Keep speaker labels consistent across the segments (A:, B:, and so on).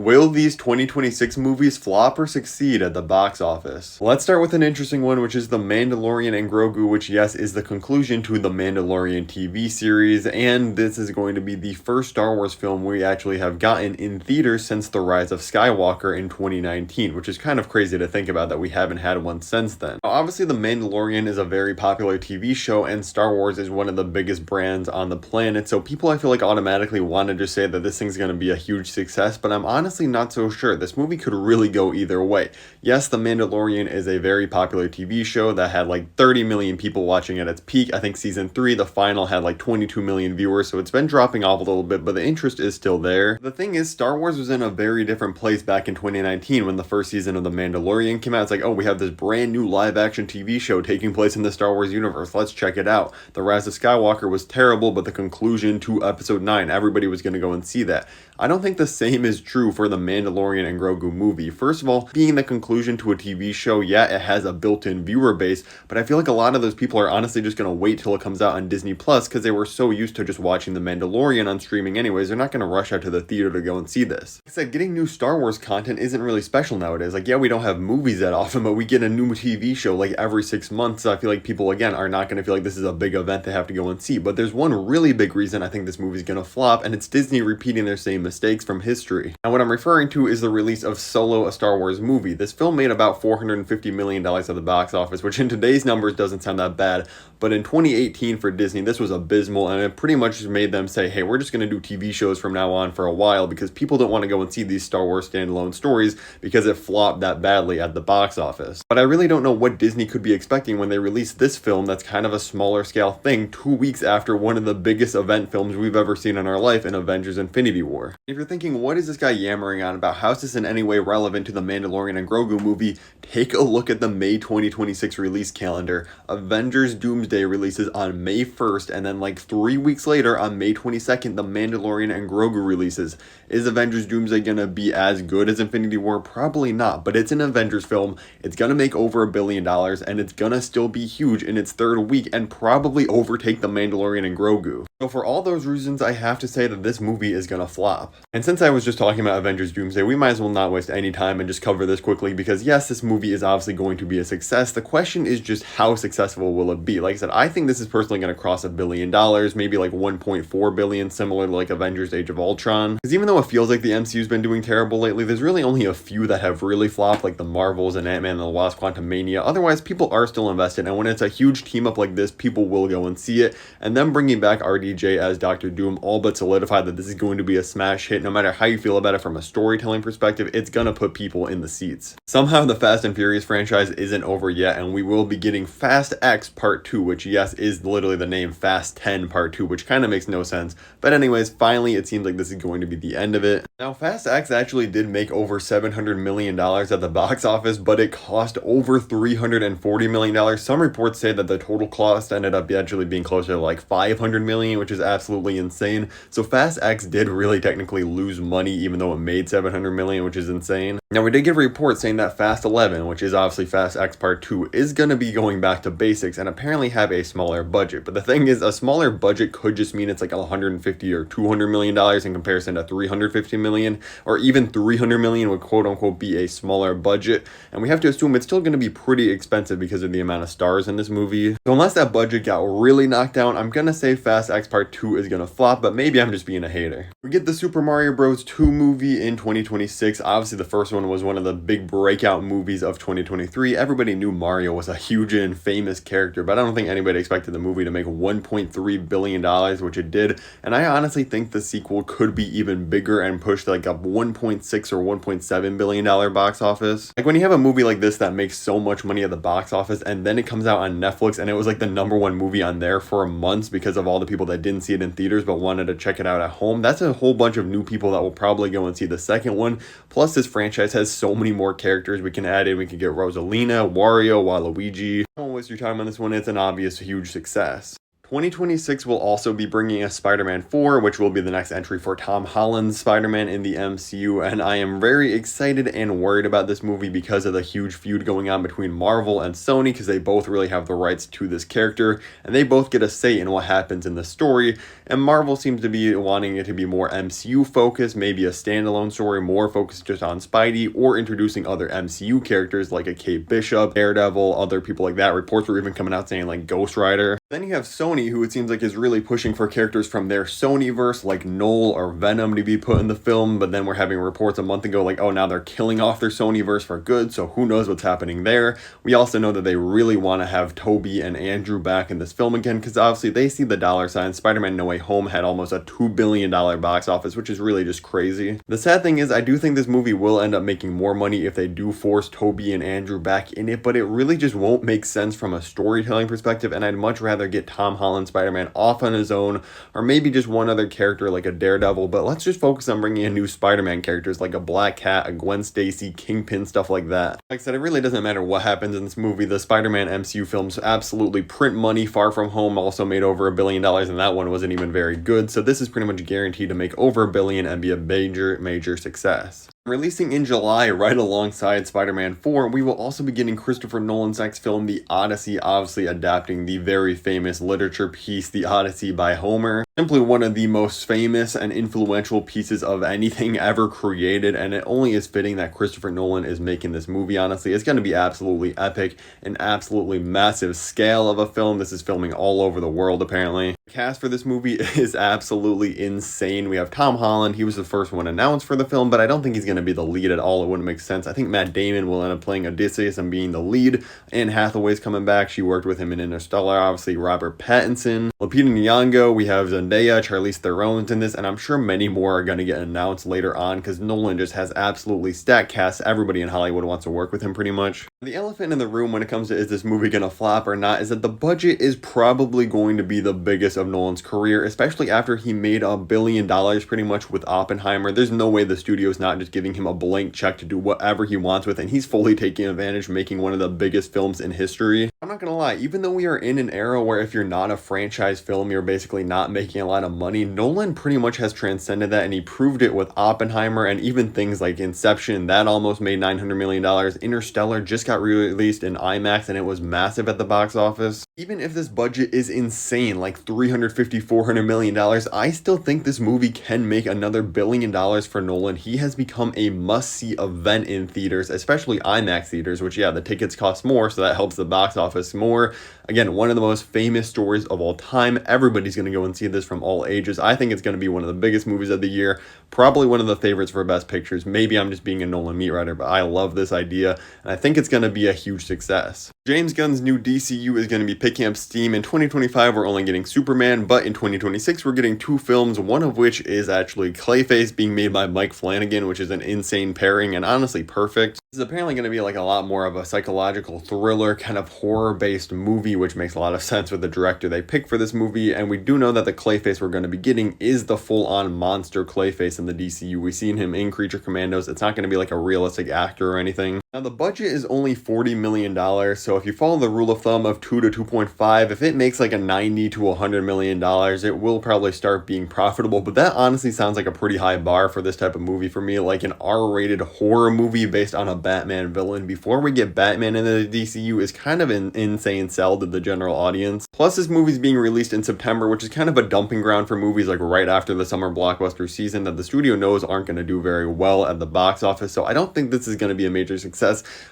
A: Will these 2026 movies flop or succeed at the box office? Let's start with an interesting one, which is The Mandalorian and Grogu, which, yes, is the conclusion to the Mandalorian TV series, and this is going to be the first Star Wars film we actually have gotten in theaters since The Rise of Skywalker in 2019, which is kind of crazy to think about that we haven't had one since then. Now, obviously, The Mandalorian is a very popular TV show, and Star Wars is one of the biggest brands on the planet, so people, I feel like, automatically want to just say that this thing's going to be a huge success, but I'm honestly not so sure. This movie could really go either way. Yes, The Mandalorian is a very popular TV show that had like 30 million people watching at its peak. I think season 3, the final, had like 22 million viewers, so it's been dropping off a little bit, but the interest is still there. The thing is, Star Wars was in a very different place back in 2019 when the first season of The Mandalorian came out. It's like, oh, we have this brand new live action TV show taking place in the Star Wars universe. Let's check it out. The Rise of Skywalker was terrible, but the conclusion to episode 9, everybody was going to go and see that. I don't think the same is true for the Mandalorian and Grogu movie. First of all, being the conclusion to a TV show, yeah, it has a built-in viewer base, but I feel like a lot of those people are honestly just going to wait till it comes out on Disney Plus because they were so used to just watching The Mandalorian on streaming anyways. They're not going to rush out to the theater to go and see this. Like I said, getting new Star Wars content isn't really special nowadays. Like, yeah, we don't have movies that often, but we get a new TV show like every 6 months. So I feel like people, again, are not going to feel like this is a big event they have to go and see. But there's one really big reason I think this movie's going to flop, and it's Disney repeating their same mistakes from history. And what I'm referring to is the release of Solo, a Star Wars movie. This film made about $450 million at the box office, which in today's numbers doesn't sound that bad, but in 2018 for Disney, this was abysmal, and it pretty much made them say, hey, we're just going to do TV shows from now on for a while because people don't want to go and see these Star Wars standalone stories because it flopped that badly at the box office. But I really don't know what Disney could be expecting when they release this film that's kind of a smaller scale thing 2 weeks after one of the biggest event films we've ever seen in our life in Avengers Infinity War. If you're thinking, what is this guy yammering on about? How is this in any way relevant to the Mandalorian and Grogu movie? Take a look at the May 2026 release calendar. Avengers Doomsday releases on May 1st, and then like 3 weeks later on May 22nd, the Mandalorian and Grogu releases. Is Avengers Doomsday gonna be as good as Infinity War? Probably not, but it's an Avengers film. It's gonna make over $1 billion, and it's gonna still be huge in its third week and probably overtake the Mandalorian and Grogu. So for all those reasons, I have to say that this movie is gonna flop. And since I was just talking about Avengers Doomsday, we might as well not waste any time and just cover this quickly because yes, this movie is obviously going to be a success. The question is just how successful will it be? Like I said, I think this is personally going to cross $1 billion, maybe like 1.4 billion, similar to like Avengers Age of Ultron. Because even though it feels like the MCU's been doing terrible lately, there's really only a few that have really flopped, like the Marvels and Ant-Man and the Wasp: Quantumania. Otherwise, people are still invested, and when it's a huge team up like this, people will go and see it. And then bringing back RDJ as Doctor Doom all but solidified that this is going to be a smash hit. No matter how you feel about it from a storytelling perspective, it's gonna put people in the seats. Somehow the Fast and Furious franchise isn't over yet, and we will be getting Fast X Part 2, which yes, is literally the name Fast 10 Part 2, which kind of makes no sense. But anyways, finally it seems like this is going to be the end of it. Now, Fast X actually did make over $700 million at the box office, but it cost over $340 million. Some reports say that the total cost ended up actually being closer to like $500 million, which is absolutely insane. So Fast X did really technically lose money, even though it made $700 million, which is insane. Now, we did get a report saying that Fast 11, which is obviously Fast X Part 2, is going to be going back to basics and apparently have a smaller budget. But the thing is, a smaller budget could just mean it's like $150 or $200 million in comparison to $350 million, or even $300 million would quote unquote be a smaller budget. And we have to assume it's still going to be pretty expensive because of the amount of stars in this movie. So unless that budget got really knocked down, I'm going to say Fast X Part 2 is going to flop, but maybe I'm just being a hater. We get the Super Mario Bros. 2 movie in 2026. Obviously, the first one was one of the big breakout movies of 2023. Everybody knew Mario was a huge and famous character, but I don't think anybody expected the movie to make $1.3 billion, which it did. And I honestly think the sequel could be even bigger and push like a $1.6 or $1.7 billion box office. Like when you have a movie like this that makes so much money at the box office and then it comes out on Netflix and it was like the #1 movie on there for months because of all the people that didn't see it in theaters but wanted to check it out at home, that's a whole bunch of new people that will probably go and see the second one. Plus, this franchise has so many more characters we can add in. We can get Rosalina, Wario, Waluigi. Don't waste your time on this one. It's an obvious huge success. 2026 will also be bringing us Spider-Man 4, which will be the next entry for Tom Holland's Spider-Man in the MCU, and I am very excited and worried about this movie because of the huge feud going on between Marvel and Sony, because they both really have the rights to this character, and they both get a say in what happens in the story, and Marvel seems to be wanting it to be more MCU focused, maybe a standalone story, more focused just on Spidey, or introducing other MCU characters like a Kate Bishop, Daredevil, other people like that. Reports were even coming out saying like Ghost Rider. Then you have Sony, who it seems like is really pushing for characters from their Sonyverse like Nolan or Venom to be put in the film, but then we're having reports a month ago like, oh, now they're killing off their Sonyverse for good, so who knows what's happening there. We also know that they really want to have Tobey and Andrew back in this film again, because obviously they see the dollar sign. Spider-Man No Way Home had almost a $2 billion box office, which is really just crazy. The sad thing is, I do think this movie will end up making more money if they do force Tobey and Andrew back in it, but it really just won't make sense from a storytelling perspective, and I'd much rather get Tom Holland Spider-Man off on his own, or maybe just one other character like a Daredevil, but let's just focus on bringing in new Spider-Man characters like a Black Cat, a Gwen Stacy, Kingpin, stuff like that. Like I said, it really doesn't matter what happens in this movie. The Spider-Man MCU films absolutely print money. Far From Home also made over $1 billion, and that one wasn't even very good, so this is pretty much guaranteed to make over $1 billion and be a major success. Releasing in July right alongside Spider-Man 4, we will also be getting Christopher Nolan's next film, The Odyssey, obviously adapting the very famous literature piece, The Odyssey by Homer. Simply one of the most famous and influential pieces of anything ever created, and it only is fitting that Christopher Nolan is making this movie, honestly. It's going to be absolutely epic, an absolutely massive scale of a film. This is filming all over the world, apparently. The cast for this movie is absolutely insane. We have Tom Holland. He was the first one announced for the film, but I don't think he's going to be the lead at all. It wouldn't make sense. I think Matt Damon will end up playing Odysseus and being the lead. Anne Hathaway's coming back. She worked with him in Interstellar. Obviously, Robert Pattinson. Lupita Nyong'o. We have Zendaya, Charlize Theron's in this, and I'm sure many more are going to get announced later on, because Nolan just has absolutely stacked casts. Everybody in Hollywood wants to work with him pretty much. The elephant in the room when it comes to is this movie going to flop or not is that the budget is probably going to be the biggest of Nolan's career, especially after he made $1 billion pretty much with Oppenheimer. There's no way the studio's not just giving him a blank check to do whatever he wants with, and he's fully taking advantage, making one of the biggest films in history. I'm not gonna lie, even though we are in an era where if you're not a franchise film, you're basically not making a lot of money, Nolan pretty much has transcended that, and he proved it with Oppenheimer, and even things like Inception, that almost made $900 million. Interstellar just got re-released in IMAX, and it was massive at the box office. Even if this budget is insane, like $350-400 million, I still think this movie can make another $1 billion for Nolan. He has become a must-see event in theaters, especially IMAX theaters, which, yeah, the tickets cost more, so that helps the box office more. Again, one of the most famous stories of all time. Everybody's going to go and see this from all ages. I think it's going to be one of the biggest movies of the year, probably one of the favorites for Best Pictures. Maybe I'm just being a Nolan meat writer, but I love this idea, and I think it's going to be a huge success. James Gunn's new DCU is going to be picking up steam. In 2025, we're only getting Superman, but in 2026, we're getting 2 films, one of which is actually Clayface, being made by Mike Flanagan, which is an insane pairing and honestly perfect. This is apparently going to be like a lot more of a psychological thriller, kind of horror-based movie, which makes a lot of sense with the director they picked for this movie, and we do know that the Clayface we're going to be getting is the full-on monster Clayface in the DCU. We've seen him in Creature Commandos. It's not going to be like a realistic actor or anything. Now, the budget is only $40 million, so if you follow the rule of thumb of 2 to 2.5, if it makes like a $90 to $100 million, it will probably start being profitable, but that honestly sounds like a pretty high bar for this type of movie for me, like an R-rated horror movie based on a Batman villain. Before we get Batman into the DCU is kind of an insane sell to the general audience. Plus, this movie's being released in September, which is kind of a dumping ground for movies like right after the summer blockbuster season that the studio knows aren't going to do very well at the box office, so I don't think this is going to be a major success.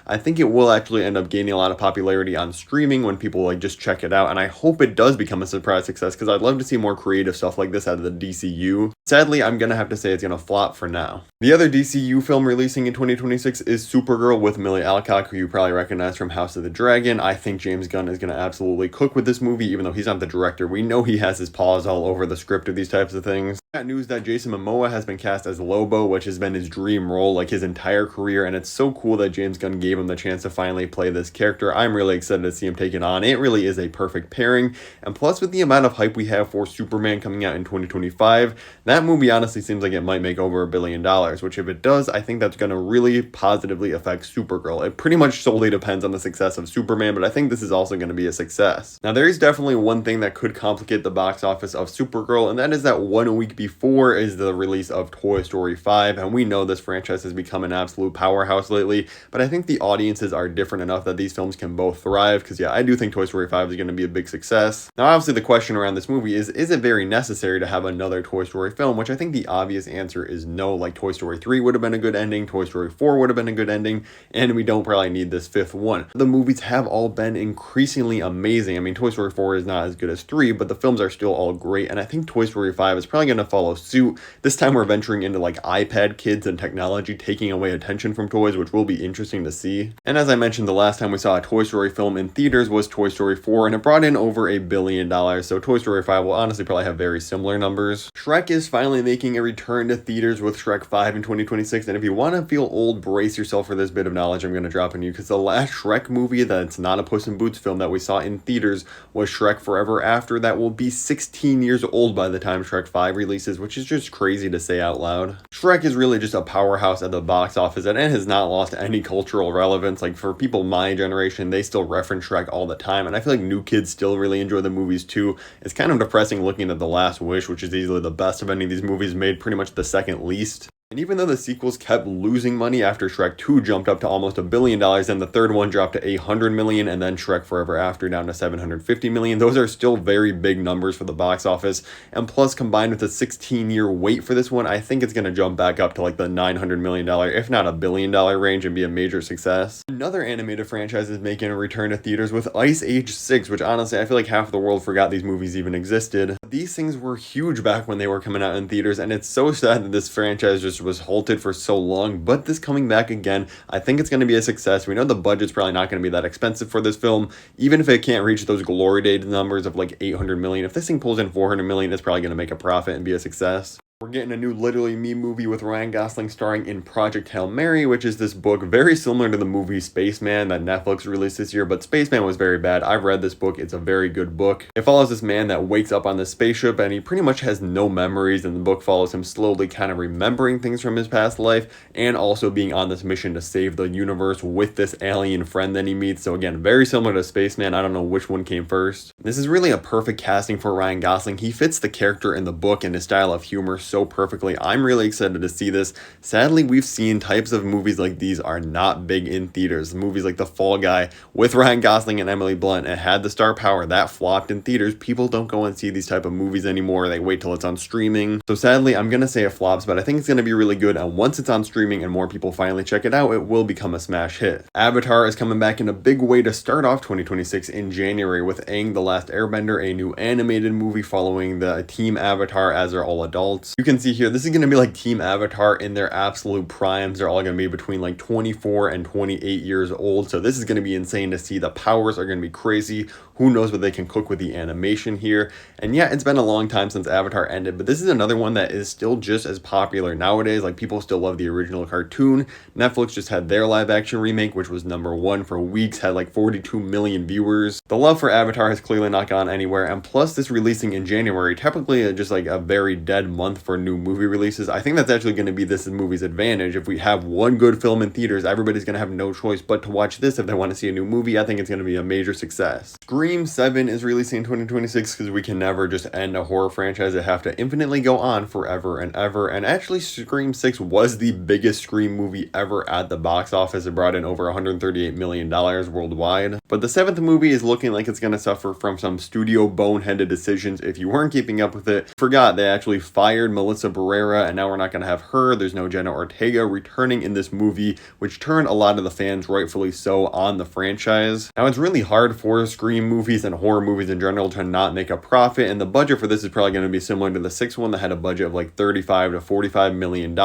A: I think it will actually end up gaining a lot of popularity on streaming when people like just check it out, and I hope it does become a surprise success, because I'd love to see more creative stuff like this out of the DCU. Sadly, I'm gonna have to say it's gonna flop for now. The other DCU film releasing in 2026 is Supergirl with Millie Alcock, who you probably recognize from House of the Dragon. I think James Gunn is gonna absolutely cook with this movie, even though he's not the director. We know he has his paws all over the script of these types of things. Got news that Jason Momoa has been cast as Lobo, which has been his dream role like his entire career, and it's so cool that James Gunn gave him the chance to finally play this character. I'm really excited to see him take it on. It really is a perfect pairing. And plus, with the amount of hype we have for Superman coming out in 2025, that movie honestly seems like it might make over $1 billion, which if it does, I think that's going to really positively affect Supergirl. It pretty much solely depends on the success of Superman, but I think this is also going to be a success. Now, there is definitely one thing that could complicate the box office of Supergirl, and that is that 1 week before is the release of Toy Story 5, and we know this franchise has become an absolute powerhouse lately, but I think the audiences are different enough that these films can both thrive, because yeah, I do think Toy Story 5 is going to be a big success. Now, obviously, the question around this movie is it very necessary to have another Toy Story film, which I think the obvious answer is no. Like, Toy Story 3 would have been a good ending, Toy Story 4 would have been a good ending, and we don't probably need this fifth one. The movies have all been increasingly amazing. I mean, Toy Story 4 is not as good as 3, but the films are still all great, and I think Toy Story 5 is probably going to follow suit. This time we're venturing into like iPad kids and technology taking away attention from toys, which will be interesting to see. And as I mentioned, the last time we saw a Toy Story film in theaters was Toy Story 4, and it brought in over $1 billion, so Toy Story 5 will honestly probably have very similar numbers. Shrek is finally making a return to theaters with Shrek 5 in 2026, and if you want to feel old, brace yourself for this bit of knowledge I'm going to drop on you, because the last Shrek movie that's not a Puss in Boots film that we saw in theaters was Shrek Forever After. That will be 16 years old by the time Shrek 5 releases, which is just crazy to say out loud. Shrek is really just a powerhouse at the box office, and it has not lost any cultural relevance. Like, for people my generation, they still reference Shrek all the time, and I feel like new kids still really enjoy the movies too. It's kind of depressing looking at The Last Wish, which is easily the best of any of these movies, made pretty much the second least. And even though the sequels kept losing money after Shrek 2 jumped up to almost $1 billion, and the third one dropped to $800 million, and then Shrek Forever After down to $750 million, those are still very big numbers for the box office. And plus, combined with a 16-year wait for this one, I think it's going to jump back up to like the $900 million, if not $1 billion range, and be a major success. Another animated franchise is making a return to theaters with Ice Age 6, which honestly, I feel like half of the world forgot these movies even existed. These things were huge back when they were coming out in theaters, and it's so sad that this franchise just was halted for so long, but this coming back again, I think it's going to be a success. We know the budget's probably not going to be that expensive for this film, even if it can't reach those glory days numbers of like 800 million. If this thing pulls in 400 million, it's probably going to make a profit and be a success. We're getting a new Literally Me movie with Ryan Gosling starring in Project Hail Mary, which is this book very similar to the movie Spaceman that Netflix released this year, but Spaceman was very bad. I've read this book. It's a very good book. It follows this man that wakes up on this spaceship and he pretty much has no memories, and the book follows him slowly kind of remembering things from his past life and also being on this mission to save the universe with this alien friend that he meets. So again, very similar to Spaceman. I don't know which one came first. This is really a perfect casting for Ryan Gosling. He fits the character in the book and his style of humor so perfectly. I'm really excited to see this. Sadly, we've seen types of movies like these are not big in theaters. Movies like The Fall Guy with Ryan Gosling and Emily Blunt, it had the star power. That flopped in theaters. People don't go and see these type of movies anymore. They wait till it's on streaming. So sadly, I'm going to say it flops, but I think it's going to be really good. And once it's on streaming and more people finally check it out, it will become a smash hit. Avatar is coming back in a big way to start off 2026 in January with Aang the Last Airbender, a new animated movie following the Team Avatar as they're all adults. You can see here, this is going to be like Team Avatar in their absolute primes. They're all going to be between like 24 and 28 years old. So this is going to be insane to see. The powers are going to be crazy. Who knows what they can cook with the animation here. And yeah, it's been a long time since Avatar ended, but this is another one that is still just as popular nowadays. Like, people still love the original cartoon. Netflix just had their live action remake, which was #1 for weeks, had like 42 million viewers. The love for Avatar has clearly not gone anywhere. And plus, this releasing in January, typically just like a very dead month for new movie releases. I think that's actually going to be this movie's advantage. If we have one good film in theaters, everybody's going to have no choice but to watch this if they want to see a new movie. I think it's going to be a major success. Scream 7 is releasing in 2026 because we can never just end a horror franchise. It have to infinitely go on forever and ever. And actually, Scream 6 was the biggest Scream movie ever at the box office. It brought in over $138 million worldwide. But the 7th movie is looking like it's going to suffer from some studio boneheaded decisions. If you weren't keeping up with it, forgot they actually fired Melissa Barrera, and now we're not going to have her. There's no Jenna Ortega returning in this movie, which turned a lot of the fans, rightfully so, on the franchise. Now, it's really hard for Scream movies and horror movies in general to not make a profit, and the budget for this is probably going to be similar to the 6th one that had a budget of like $35 to $45 million.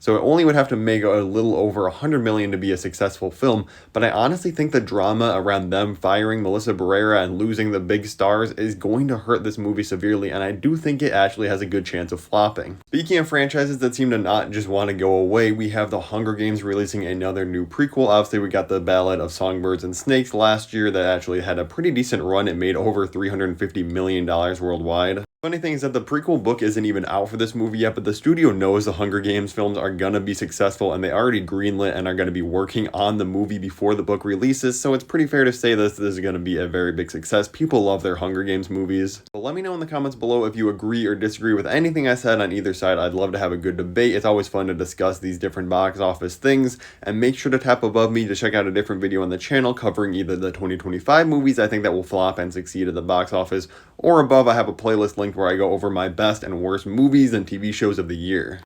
A: so it only would have to make a little over 100 million to be a successful film. But I honestly think the drama around them firing Melissa Barrera and losing the big stars is going to hurt this movie severely, and I do think it actually has a good chance of flopping. Speaking of franchises that seem to not just want to go away, we have the Hunger Games releasing another new prequel. Obviously, we got the Ballad of Songbirds and Snakes last year that actually had a pretty decent run. It made over $350 million worldwide. Funny thing is that the prequel book isn't even out for this movie yet, but the studio knows the Hunger Games films are gonna be successful, and they already greenlit and are gonna be working on the movie before the book releases, so it's pretty fair to say this is gonna be a very big success. People love their Hunger Games movies. So let me know in the comments below if you agree or disagree with anything I said on either side. I'd love to have a good debate. It's always fun to discuss these different box office things, and make sure to tap above me to check out a different video on the channel covering either the 2025 movies I think that will flop and succeed at the box office, or above I have a playlist linked where I go over my best and worst movies and TV shows of the year.